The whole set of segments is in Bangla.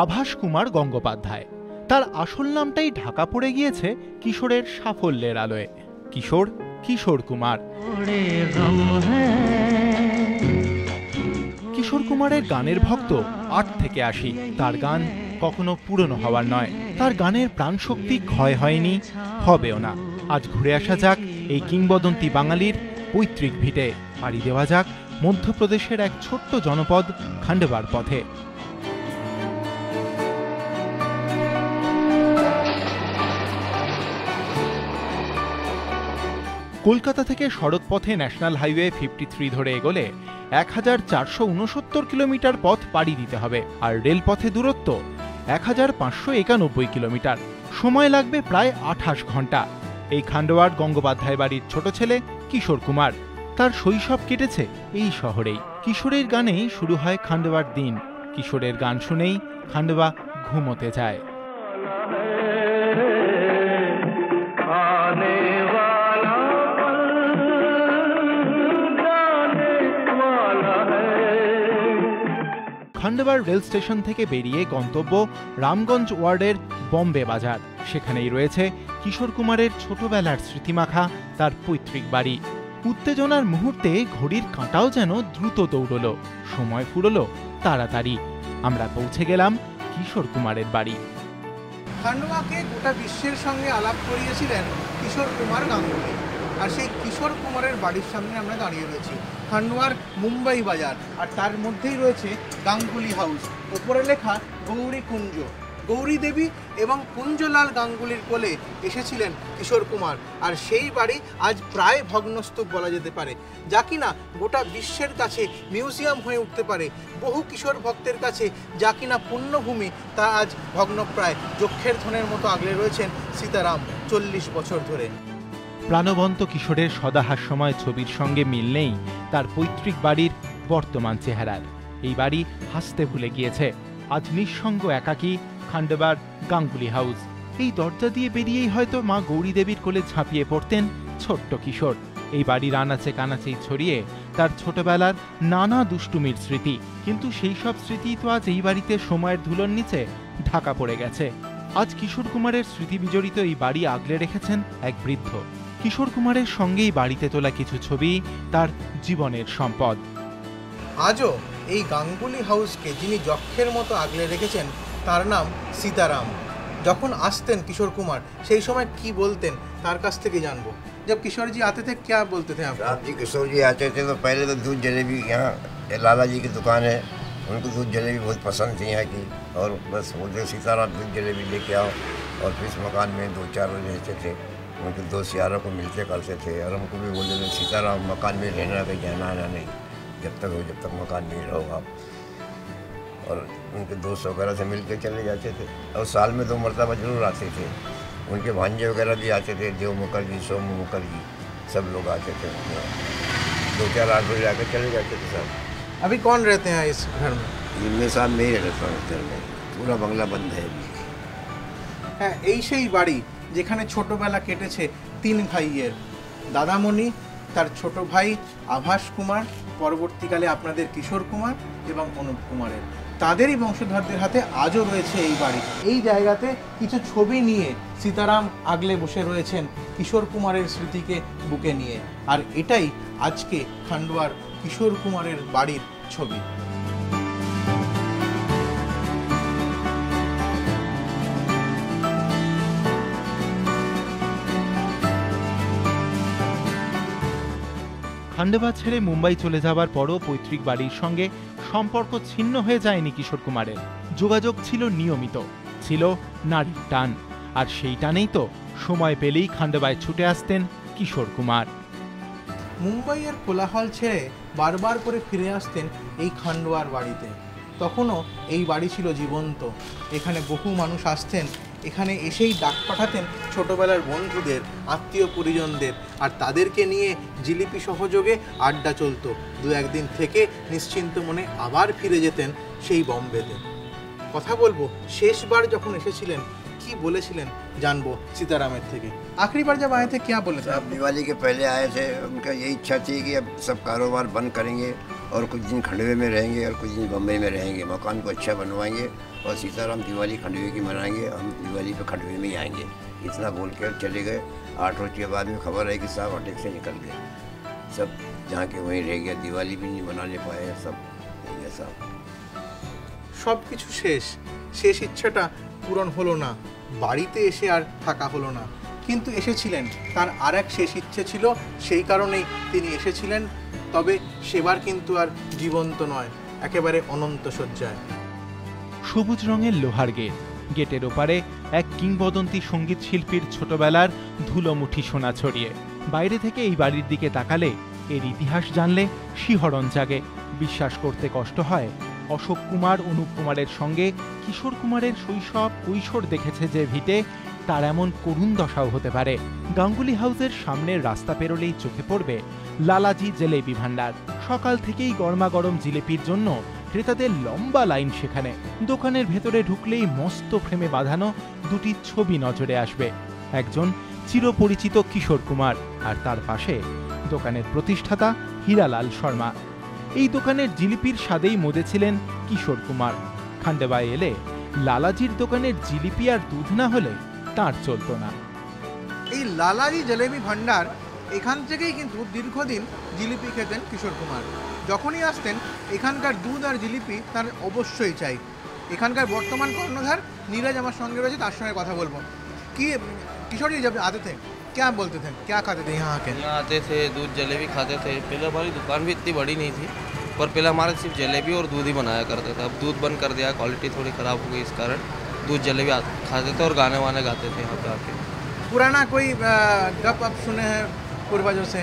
আভাস কুমার গঙ্গোপাধ্যায়। তার আসল নামটাই ঢাকা পড়ে গিয়েছে কিশোরের সাফল্যের আলোয়। কিশোর কিশোর কুমার। কিশোর কুমারের গানের ভক্ত ৮ থেকে ৮০। তার গান কখনো পুরনো হওয়ার নয়। তার গানের প্রাণশক্তি ক্ষয় হয়নি, হবেও না। আজ ঘুরে আসা যাক এই কিংবদন্তি বাঙালির পৈতৃক ভিটে। পাড়ি দেওয়া যাক মধ্যপ্রদেশের এক ছোট্ট জনপদ খান্ডবার পথে। কলকাতা থেকে সড়ক পথে ন্যাশনাল হাইওয়ে 53 ধরে এগোলে 1469 কিলোমিটার পথ পাড়ি দিতে হবে, আর রেলপথে দূরত্ব 1591 কিলোমিটার। সময় লাগবে প্রায় 28 ঘন্টা। এই খান্ডোয়ার গঙ্গোপাধ্যায় বাড়ির ছোট ছেলে কিশোর কুমার। তার শৈশব কেটেছে এই শহরেই। কিশোরের গানেই শুরু হয় খান্ডোয়ার দিন। কিশোরের গান শুনেই খান্ডোয়া ঘুমোতে যায়। খান্ডবার রেল স্টেশন থেকে বেরিয়ে গন্তব্য রামগঞ্জ ওয়ার্ডের বম্বে বাজার। সেখানেই রয়েছে কিশোর কুমারের ছোটবেলার স্মৃতিমাখা তার পৈতৃক বাড়ি। উত্তেজনার মুহূর্তে ঘড়ির কাঁটাও যেন দ্রুত দৌড়ল, সময় ফুরলো তাড়াতাড়ি। আমরা পৌঁছে গেলাম কিশোর কুমারের বাড়ি। খান্ডোয়াকে গোটা বিশ্বের সঙ্গে আলাপ করিয়েছিলেন কিশোর কুমার গাঙ্গুলি। আর সেই কিশোর কুমারের বাড়ির সামনে আমরা দাঁড়িয়ে রয়েছি। খান্ডোয়ার মুম্বাই বাজার, আর তার মধ্যেই রয়েছে গাঙ্গুলি হাউস। ওপরে লেখা গৌরী কুঞ্জ। গৌরী দেবী এবং কুঞ্জলাল গাঙ্গুলির কোলে এসেছিলেন কিশোর কুমার। আর সেই বাড়ি আজ প্রায় ভগ্নস্তূপ বলা যেতে পারে, যা কিনা গোটা বিশ্বের কাছে মিউজিয়াম হয়ে উঠতে পারে। বহু কিশোর ভক্তের কাছে যা কিনা পুণ্যভূমি, তা আজ ভগ্নপ্রায়। যক্ষের ধনের মতো আগলে রয়েছেন সীতারাম 40 বছর ধরে। প্রাণবন্ত কিশোরের সদাহাস্যময় ছবির সঙ্গে মিল নেই তার পৈতৃক বাড়ির বর্তমান চেহারার। এই বাড়ি হাসতে ভুলে গিয়েছে। আজ নিঃসঙ্গ একাকী খান্ডবার গাঙ্গুলি হাউস। এই দরজা দিয়ে বেরিয়েই হয়তো মা গৌরী দেবীর কোলে ঝাঁপিয়ে পড়তেন ছোট্ট কিশোর। এই বাড়ির আনাচে কানাচেই ছড়িয়ে তার ছোটবেলার নানা দুষ্টুমির স্মৃতি। কিন্তু সেই সব স্মৃতি তো আজ এই বাড়িতে সময়ের ধুলোর নিচে ঢাকা পড়ে গেছে। আজ কিশোর কুমারের স্মৃতি বিজড়িত এই বাড়ি আগলে রেখেছেন এক বৃদ্ধ। কিশোর কুমারের সঙ্গেই বাড়িতে তোলা কিছু ছবি তার জীবনের সম্পদ। আজও এই গাঙ্গুলি হাউসকে যিনি যক্ষের মতো আগলে রেখেছেন, তার নাম সীতারাম। যখন আসতেন কিশোর কুমার, সেই সময় কি বলতেন তার কাছ থেকে জানবো। जब किशोर जी आते थे क्या बोलते थे आप? जी किशोर जी आते थे तो पहले तो दूध जलेबी, यहाँ लाला जी की दुकान है, उनको दूध जलेबी बहुत पसंद थी यहाँ की। और बस बोलते सीताराम दूध जलेबी लेके आओ। और फिर इस मकान में 2-4 रोज रहते थे। उनके दोस्त यारों को मिलते करते थे, और हमको भी बोलते थे सीताराम मकान में रहना, कहीं जाना आना नहीं, जब तक हो जब तक मकान में रहो आप। और उनके दोस्त वगैरह से मिल के चले जाते थे। और साल में 2 मरतबा जरूर आते थे। उनके भांजे वगैरह भी आते थे, देव मुखर्जी, सोमू मुखर्जी, सब लोग आते थे। 2-4 8 बजे आकर चले जाते थे सब। अभी कौन रहते हैं इस घर में? इनमें साथ में ही रहता हूँ घर में, पूरा बंगला बंद है। হ্যাঁ, এই সেই বাড়ি যেখানে ছোটবেলা কেটেছে 3 ভাইয়ের। দাদামণি, তার ছোট ভাই আভাস কুমার, পরবর্তীকালে আপনাদের কিশোর কুমার এবং অনুপ কুমারের। তাদেরই বংশধরদের হাতে আজও রয়েছে এই বাড়ি। এই জায়গাতে কিছু ছবি নিয়ে সীতারাম আগলে বসে রয়েছেন কিশোর কুমারের স্মৃতিকে বুকে নিয়ে। আর এটাই আজকে খান্ডোয়ার কিশোর কুমারের বাড়ির ছবি। খান্ডবা ছেড়ে মুম্বাই চলে যাবার পরও পৈতৃক বাড়ির সঙ্গে সম্পর্ক ছিন্ন হয়ে যায়নি কিশোর কুমারের। যোগাযোগ ছিল নিয়মিত, ছিল নারীর টান। আর সেই টানেই তো সময় পেলেই খান্ডবায় ছুটে আসতেন কিশোর কুমার। মুম্বাইয়ের কোলাহল ছেড়ে বারবার করে ফিরে আসতেন এই খান্ডোয়ার বাড়িতে। তখনও এই বাড়ি ছিল জীবন্ত। এখানে বহু মানুষ আসতেন, এখানে এসেই ডাক পাঠাতেন ছোটবেলার বন্ধুদের, আত্মীয় পরিজনদের, আর তাদেরকে নিয়ে জিলিপি সহযোগে আড্ডা চলতো। 2-1 দিন থেকে নিশ্চিন্ত মনে আবার ফিরে যেতেন সেই বম্বেতে। কথা বলবো শেষবার যখন এসেছিলেন কি বলেছিলেন जानबो सीताराम थे। आखिरी बार जब आए थे क्या बोले थे? दिवाली के पहले आए थे, उनका यही इच्छा थी कि अब सब कारोबार बंद करेंगे और कुछ दिन खंडवे में रहेंगे और कुछ दिन बम्बई में रहेंगे। मकान को अच्छा बनवाएंगे और सीताराम दिवाली खंडवे की मनाएंगे, हम दिवाली पे खंडवे में ही आएंगे, इतना बोल कर चले गए। 8 रोज के बाद में खबर है कि साहब अटैक से निकल गए। सब जहाँ के वहीं रह गया, दिवाली भी नहीं मनाने पाए, सब हो गया साहब। সব কিছু শেষ, শেষ ইচ্ছাটা পূরণ হলো না, বাড়িতে এসে আর থাকা হলো না। কিন্তু এসেছিলেন, তার আর এক শেষ ইচ্ছে ছিল, সেই কারণেই তিনি এসেছিলেন। তবে সেবার কিন্তু আর জীবন্ত নয়, একেবারে অনন্ত শয্যায়। সবুজ রঙের লোহার গেট, গেটের ওপারে এক কিংবদন্তি সঙ্গীত শিল্পীর ছোটবেলার ধুলোমুঠি সোনা ছড়িয়ে। বাইরে থেকে এই বাড়ির দিকে তাকালে, এর ইতিহাস জানলে শিহরণ জাগে। বিশ্বাস করতে কষ্ট হয় অশোক কুমার অনুপ কুমারের সঙ্গে কিশোর কুমারের শৈশব কৈশোর দেখেছে যে ভিটে, তার এমন করুণ দশাও হতে পারে। গাঙ্গুলি হাউসের সামনের রাস্তা পেরোলেই চোখে পড়বে লালাজি জিলেবি ভান্ডার। সকাল থেকেই গরমাগরম জিলেপির জন্য ক্রেতাদের লম্বা লাইন সেখানে। দোকানের ভেতরে ঢুকলেই মস্ত ফ্রেমে বাঁধানো দুটি ছবি নজরে আসবে, একজন চিরপরিচিত কিশোর কুমার আর তার পাশে দোকানের প্রতিষ্ঠাতা হীরালাল শর্মা। এই দোকানের জিলিপির স্বাদেই মজেছিলেন কিশোর কুমার। খান্ডেবায় এলে লালাজির দোকানের জিলিপি আর দুধ না হলে তার চলতো না। এই লালাজি জিলেবি ভান্ডার, এখান থেকেই কিন্তু দীর্ঘদিন জিলিপি খেতেন কিশোর কুমার। যখনই আসতেন এখানকার দুধ আর জিলিপি তার অবশ্যই চাই। এখানকার বর্তমান কর্ণধার नीरज আমার সঙ্গে রয়েছে, তার সঙ্গে কথা বলবো। কি किशोर जी जब आते थे क्या बोलते थे, क्या खाते थे यहाँ आके? यहाँ आते थे, दूध जलेबी खाते थे। पहले हमारी दुकान भी इतनी बड़ी नहीं थी, पर पहले हमारे सिर्फ जलेबी और दूध ही बनाया करते थे। अब दूध बंद कर दिया, क्वालिटी थोड़ी ख़राब हो गई, इस कारण दूध जलेबी खाते थे और गाने वाने गाते थे यहाँ पे आके। पुराना कोई गप आप सुने हैं पूर्वजों से?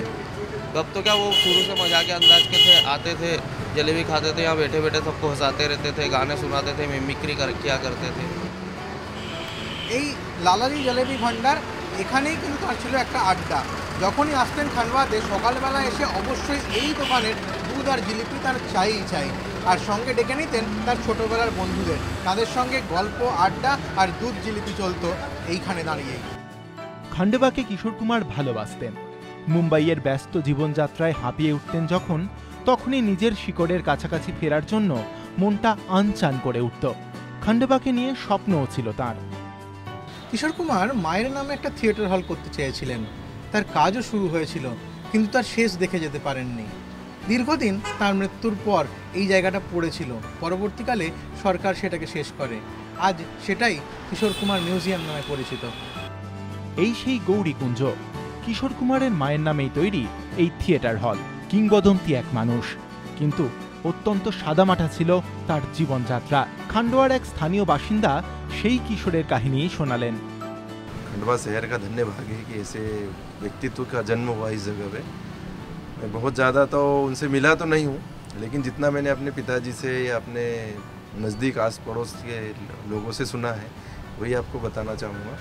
गप तो क्या, वो शुरू से मजाक के अंदाज के थे, आते थे जलेबी खाते थे, यहाँ बैठे बैठे सबको हंसाते रहते थे, गाने सुनाते थे, मिमिक्री किया करते थे। এই লালাজি জিলেবি ভান্ডার, এখানেই কিন্তু তার ছিল একটা আড্ডা। যখনই আসতেন খান্ডওয়াতে সকালবেলা এসে অবশ্যই এই দোকানের দুধ আর জিলিপি তার চাই। আর সঙ্গে ডেকে নিতেন তার ছোটোবেলার বন্ধুদের, তাদের সঙ্গে গল্প আড্ডা আর দুধ জিলিপি চলতো এইখানে দাঁড়িয়েই। খান্ডেবাকে কিশোর কুমার ভালোবাসতেন। মুম্বাইয়ের ব্যস্ত জীবনযাত্রায় হাঁপিয়ে উঠতেন যখন, তখনই নিজের শিকড়ের কাছাকাছি ফেরার জন্য মনটা আনচান করে উঠত। খান্ডেবাকে নিয়ে স্বপ্নও ছিল তার। কিশোর কুমার মায়ের নামে একটা থিয়েটার হল করতে চেয়েছিলেন, তার কাজও শুরু হয়েছিল, কিন্তু তার শেষ দেখে যেতে পারেননি। দীর্ঘদিন তার মৃত্যুর পর এই জায়গাটা পড়েছিল, পরবর্তীকালে সরকার সেটাকে শেষ করে। আজ সেটাই কিশোর কুমার মিউজিয়াম নামে পরিচিত। এই সেই গৌরীকুঞ্জ, কিশোর কুমারের মায়ের নামেই তৈরি এই থিয়েটার হল। কিংবদন্তি এক মানুষ, কিন্তু অত্যন্ত সাদামাটা ছিল তার জীবনযাত্রা। খান্ডোয়ার এক স্থানীয় বাসিন্দা সেই কিশোরের কাহিনী শোনালেন। खंडवा शहर का धन्य भाग्य है कि ऐसे व्यक्तित्व का जन्म हुआ इस जगह पे। मैं बहुत ज़्यादा तो उनसे मिला तो नहीं हूँ, लेकिन जितना मैंने अपने पिताजी से या अपने नज़दीक आस पड़ोस के लोगों से सुना है, वही आपको बताना चाहूँगा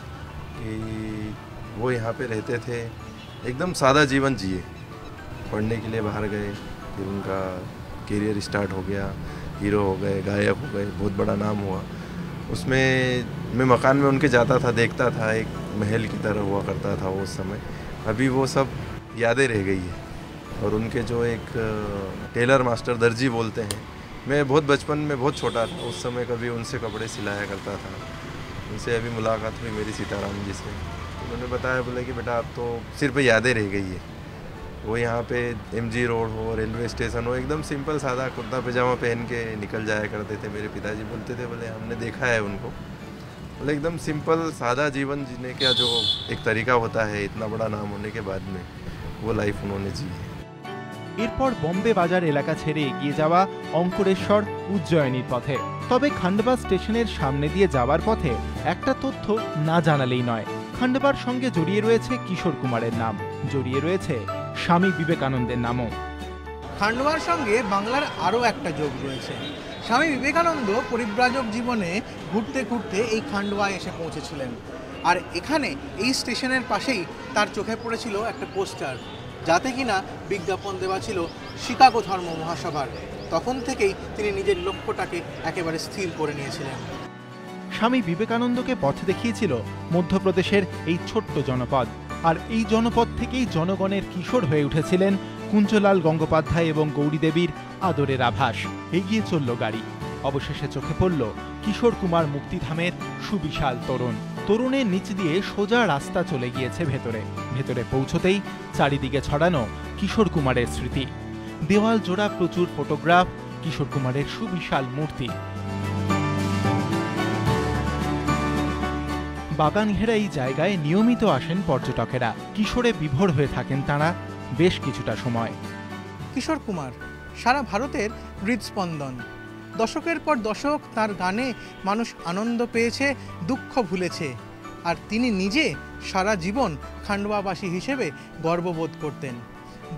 कि वो यहाँ पे रहते थे, एकदम सादा जीवन जिए। पढ़ने के लिए बाहर गए, फिर उनका करियर स्टार्ट हो गया, हीरो हो गए, गायक हो गए, बहुत बड़ा नाम हुआ। उसमें मैं मकान में उनके जाता था, देखता था, एक महल की तरह हुआ करता था वो उस समय। अभी वो सब यादें रह गई है। और उनके जो एक टेलर मास्टर, दर्जी बोलते हैं, मैं बहुत बचपन में बहुत छोटा था उस समय, कभी उनसे कपड़े सिलाया करता था। उनसे अभी मुलाकात हुई मेरी सीताराम जी से, उन्होंने बताया, बोले कि बेटा अब तो सिर्फ यादें रह गई है। वो यहाँ पे MG रोड हो, रेलवे स्टेशन हो, एकदम सिंपल सादा कुर्ता पैजामा पहन के निकल जाया करते थे। मेरे पिताजी बोलते थे, बोले हमने देखा है उनको, बोले एकदम सिंपल सादा जीवन जीने का जो एक तरीका होता है, इतना बड़ा नाम होने के बाद में वो लाइफ उन्होंने जी है। এরপর বম্বে বাজার এলাকা ছেড়ে এগিয়ে যাওয়া অঙ্কুরেশ্বর উজ্জয়িনীর পথে। তবে খান্ডবা স্টেশনের সামনে দিয়ে যাওয়ার পথে একটা তথ্য না জানালেই নয়। খান্ডবার সঙ্গে জড়িয়ে রয়েছে কিশোর কুমারের নাম, জড়িয়ে রয়েছে স্বামী বিবেকানন্দের নামও। খান্ডওয়ার সঙ্গে বাংলার আরও একটা যোগ রয়েছে। স্বামী বিবেকানন্দ পরিব্রাজক জীবনে ঘুরতে ঘুরতে এই খান্ডওয়ায় এসে পৌঁছেছিলেন। আর এখানে এই স্টেশনের পাশেই তার চোখে পড়েছিল একটা পোস্টার, যাতে কিনা বিজ্ঞাপন দেওয়া ছিল শিকাগো ধর্ম মহাসভার। তখন থেকেই তিনি নিজের লক্ষ্যটাকে একেবারে স্থির করে নিয়েছিলেন। স্বামী বিবেকানন্দকে পথ দেখিয়েছিল মধ্যপ্রদেশের এই ছোট্ট জনপদ, আর এই জনপদ থেকেই জনগণের কিশোর হয়ে উঠেছিলেন কুঞ্জলাল গঙ্গোপাধ্যায় এবং গৌরী দেবীর আদরের আভাস। এগিয়ে চলল গাড়ি। অবশেষে চোখে পড়ল কিশোর কুমার মুক্তিধামের সুবিশাল তোরণ। তোরণের নিচ দিয়ে সোজা রাস্তা চলে গিয়েছে ভেতরে। ভেতরে পৌঁছতেই চারিদিকে ছড়ানো কিশোর কুমারের স্মৃতি। দেওয়াল জোড়া প্রচুর ফটোগ্রাফ, কিশোর কুমারের সুবিশাল মূর্তি। বাগান ঘেরা এই জায়গায় নিয়মিত আসেন পর্যটকেরা। কিশোরে বিভোর হয়ে থাকেন তাঁরা বেশ কিছুটা সময়। কিশোর কুমার সারা ভারতের হৃদস্পন্দন। দশকের পর দশক তার গানে মানুষ আনন্দ পেয়েছে, দুঃখ ভুলেছে। আর তিনি নিজে সারা জীবন খান্ডওয়াবাসী হিসেবে গর্ববোধ করতেন।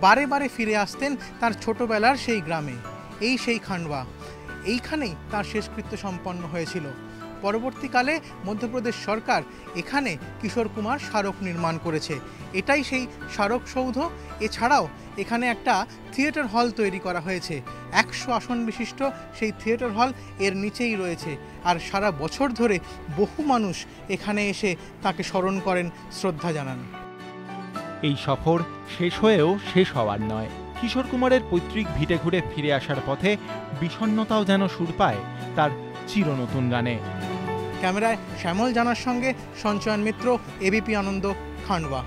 বারে বারে ফিরে আসতেন তার ছোটবেলার সেই গ্রামে। সেই খান্ডওয়া, এইখানেই তার শেষকৃত্য সম্পন্ন হয়েছিল। পরবর্তীকালে মধ্যপ্রদেশ সরকার এখানে কিশোর কুমার স্মারক নির্মাণ করেছে। এটাই সেই স্মারক সৌধ। এছাড়াও এখানে একটা থিয়েটার হল তৈরি করা হয়েছে। 100 আসন বিশিষ্ট সেই থিয়েটার হল এর নিচেই রয়েছে। আর সারা বছর ধরে বহু মানুষ এখানে এসে তাকে স্মরণ করেন, শ্রদ্ধা জানান। এই সফর শেষ হয়েও শেষ হওয়ার নয়। কিশোর কুমারের পৈতৃক ভিটে ঘুরে ফিরে আসার পথে বিষণ্ণতাও যেন সুর পায় তার চিরনতুন গানে। ক্যামেরায় শ্যামল জানার সঙ্গে সঞ্চয়ন মিত্র, এবিপি আনন্দ, খান্ডওয়া।